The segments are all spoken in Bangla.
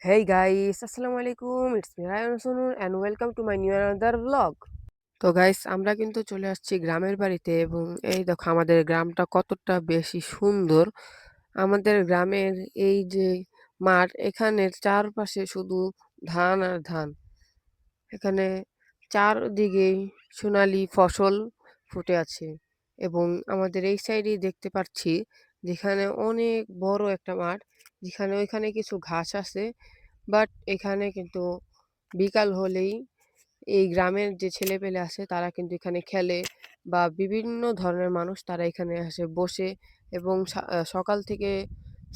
Hey guys, Assalamu alaikum. It's me Ryan Sonur and welcome to my new another vlog. তো গাইস আমরা কিন্তু চলে আসছি গ্রামের বাড়িতে এবং এই দেখো আমাদের গ্রামটা কতটা বেশি সুন্দর। আমাদের গ্রামের এই যে মাঠ এখানের চারপাশে শুধু ধান আর ধান। এখানে চারদিকেই সোনালী ফসল ফুটে আছে এবং আমাদের এই সাইডেই দেখতে পাচ্ছি যেখানে অনেক বড় একটা মাঠ যেখানে ওইখানে কিছু ঘাস আছে বাট এখানে কিন্তু বিকাল হলেই এই গ্রামের যে ছেলেপেলে আছে তারা কিন্তু এখানে খেলে বা বিভিন্ন ধরনের মানুষ তারা এখানে আসে বসে এবং সকাল থেকে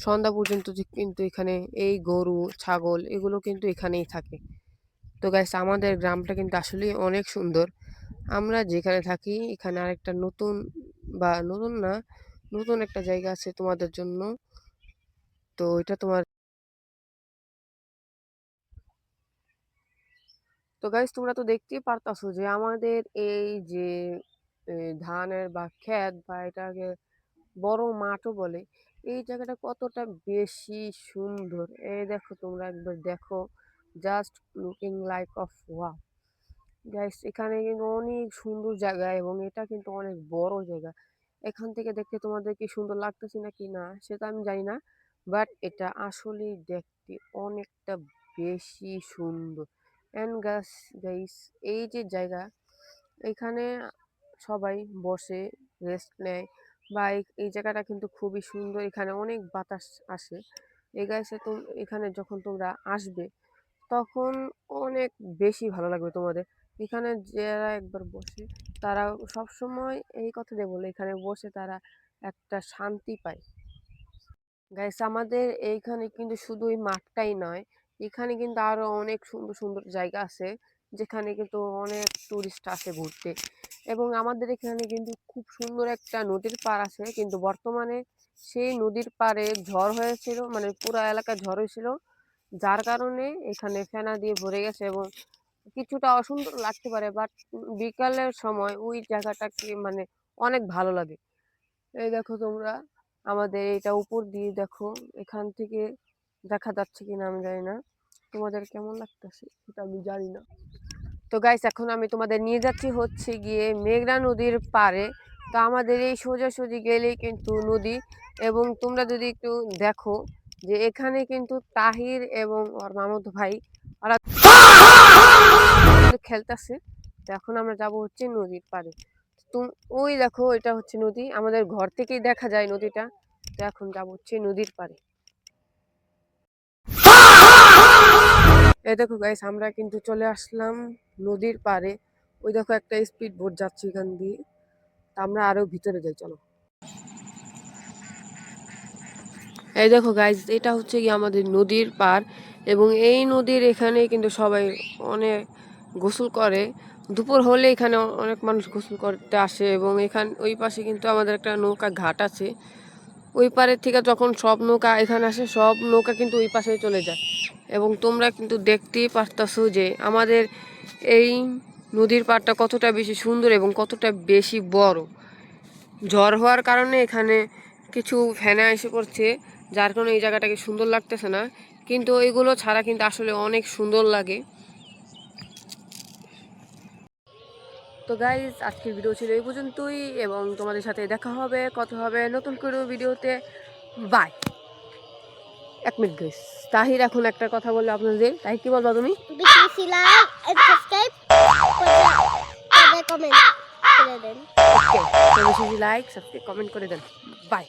সন্ধ্যা পর্যন্ত কিন্তু এখানে এই গরু ছাগল এগুলো কিন্তু এখানেই থাকে। তো গাইস আমাদের গ্রামটা কিন্তু আসলেই অনেক সুন্দর। আমরা যেখানে থাকি এখানে আরেকটা নতুন বা নতুন না, নতুন একটা জায়গা আছে তোমাদের জন্য। তো এটা তোমার তো গাইস তোমরা তো দেখতেই পারতাছো যে আমাদের এই যে ধানের বা ক্ষেত বা এটাকে বড় মাঠও বলে, এই জায়গাটা কতটা বেশি সুন্দর। এই দেখো তোমরা একবার দেখো, just looking like of wow. Guys এখানে কিন্তু অনেক সুন্দর জায়গা এবং এটা কিন্তু অনেক বড় জায়গা। এখান থেকে দেখতে তোমাদের কি সুন্দর লাগতেছে নাকি না সেটা আমি জানি না, বাট এটা আসলেই দেখতে অনেকটা বেশি সুন্দর। অ্যান্ড গাইস এই যে জায়গা, এখানে সবাই বসে রেস্ট নেয় বা এই জায়গাটা কিন্তু খুবই সুন্দর, এখানে অনেক বাতাস আসে। এই গাইসে তো এখানে যখন তোমরা আসবে তখন অনেক বেশি ভালো লাগবে তোমাদের। এখানে যারা একবার বসে তারা সবসময় এই কথাটাই বলে, এখানে বসে তারা একটা শান্তি পায়। গাইস আমাদের এইখানে কিন্তু শুধু এই মাঠটাই নয়, এখানে কিন্তু আরো অনেক সুন্দর সুন্দর জায়গা আছে যেখানে কিন্তু অনেক টুরিস্ট আসে ঘুরতে। এবং আমাদের এখানে কিন্তু খুব সুন্দর একটা নদীর পাড় আছে, কিন্তু বর্তমানে সেই নদীর পাড়ে ঝড় হয়েছিল, মানে পুরো এলাকা ঝড় হয়েছিল, যার কারণে এখানে ফেনা দিয়ে ভরে গেছে এবং কিছুটা অসুন্দর লাগতে পারে, বাট বিকালের সময় ওই জায়গাটাকে মানে অনেক ভালো লাগে। এই দেখো তোমরা আমাদের এটা উপর দিয়ে দেখো, এখান থেকে দেখা যাচ্ছে কিনা আমি জানি না, তোমাদের কেমন লাগতেছে সেটা আমি জানি না। তো গাইস এখন আমি তোমাদের নিয়ে যাচ্ছি হচ্ছে গিয়ে মেঘনা নদীর পাড়ে। তো আমাদের এই সোজাসুজি গেলেই কিন্তু নদী, এবং তোমরা যদি একটু দেখো যে এখানে কিন্তু তাহির এবং ওর মামাতো ভাই ওরা খেলতেছে। তো এখন আমরা যাব হচ্ছে নদীর পাড়ে। তুম ওই দেখো এটা হচ্ছে নদী, আমাদের ঘর থেকেই দেখা যায় নদীটা। তো এখন যাব হচ্ছে নদীর পাড়ে। এই দেখো গাইস আমরা কিন্তু চলে আসলাম নদীর পাড়ে। ওই দেখো একটা স্পিড বোট যাচ্ছে এখান দিয়ে। তা আমরা আরো ভিতরে যাই, চলো। এই দেখো গাইস এটা হচ্ছে কি আমাদের নদীর পাড়, এবং এই নদীর এখানে কিন্তু সবাই অনেক গোসল করে। দুপুর হলে এখানে অনেক মানুষ গোসল করতে আসে এবং এখানে ওই পাশে কিন্তু আমাদের একটা নৌকা ঘাট আছে। ওই পারের থেকে যখন সব নৌকা এখানে আসে সব নৌকা কিন্তু ওই পাশে চলে যায়। এবং তোমরা কিন্তু দেখতেই পারতাছো যে আমাদের এই নদীর পাড়টা কতটা বেশি সুন্দর এবং কতটা বেশি বড়। ঝড় হওয়ার কারণে এখানে কিছু ফেনা এসে পড়ছে, যার কারণে এই জায়গাটাকে সুন্দর লাগতেছে না, কিন্তু এগুলো ছাড়া কিন্তু আসলে অনেক সুন্দর লাগে। তো গাইজ আজকের ভিডিও ছিল এই পর্যন্তই, এবং তোমাদের সাথে দেখা হবে কথা হবে নতুন করে ভিডিওতে। বাই। এক মিনিট গাইস, তাহির এখন একটা কথা বললো আপনাদের, তাই কি বলবা তুমি? বেশি বেশি লাইক এন্ড সাবস্ক্রাইব করে কমেন্ট করে দেন। ওকে, বেশি লাইক সাবস্ক্রাইব কমেন্ট করে দেন। বাই।